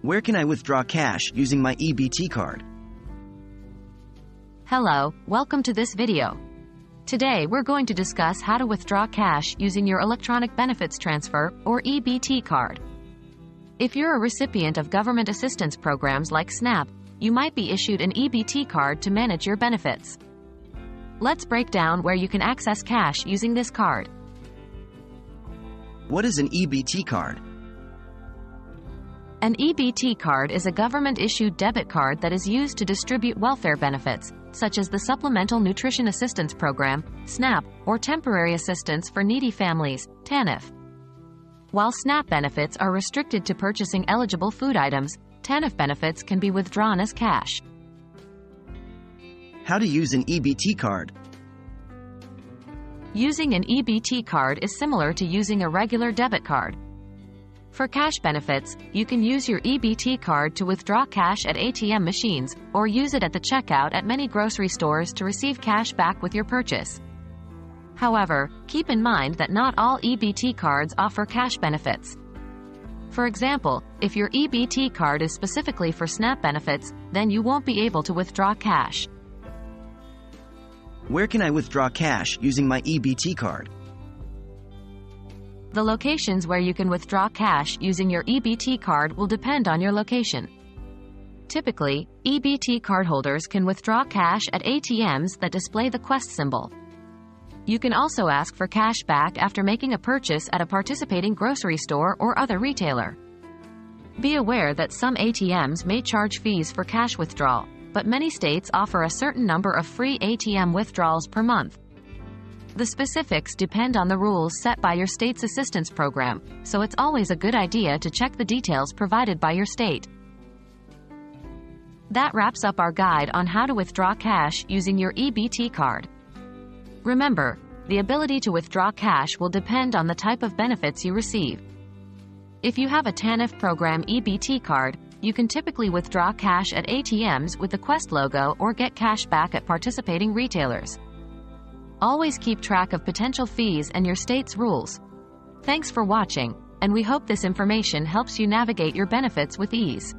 Where can I withdraw cash using my EBT card? Hello, welcome to this video. Today we're going to discuss how to withdraw cash using your electronic benefits transfer, or EBT card. If you're a recipient of government assistance programs like SNAP, you might be issued an EBT card to manage your benefits. Let's break down where you can access cash using this card. What is an EBT card? An EBT card is a government-issued debit card that is used to distribute welfare benefits, such as the Supplemental Nutrition Assistance Program, SNAP, or Temporary Assistance for Needy Families, TANF. While SNAP benefits are restricted to purchasing eligible food items, TANF benefits can be withdrawn as cash. How to use an EBT card? Using an EBT card is similar to using a regular debit card. For cash benefits, you can use your EBT card to withdraw cash at ATM machines, or use it at the checkout at many grocery stores to receive cash back with your purchase. However, keep in mind that not all EBT cards offer cash benefits. For example, if your EBT card is specifically for SNAP benefits, then you won't be able to withdraw cash. Where can I withdraw cash using my EBT card? The locations where you can withdraw cash using your EBT card will depend on your location. Typically, EBT cardholders can withdraw cash at ATMs that display the Quest symbol. You can also ask for cash back after making a purchase at a participating grocery store or other retailer. Be aware that some ATMs may charge fees for cash withdrawal, but many states offer a certain number of free ATM withdrawals per month. The specifics depend on the rules set by your state's assistance program, so it's always a good idea to check the details provided by your state. That wraps up our guide on how to withdraw cash using your EBT card. Remember, the ability to withdraw cash will depend on the type of benefits you receive. If you have a TANF program EBT card, you can typically withdraw cash at ATMs with the Quest logo or get cash back at participating retailers. Always keep track of potential fees and your state's rules. Thanks for watching, and we hope this information helps you navigate your benefits with ease.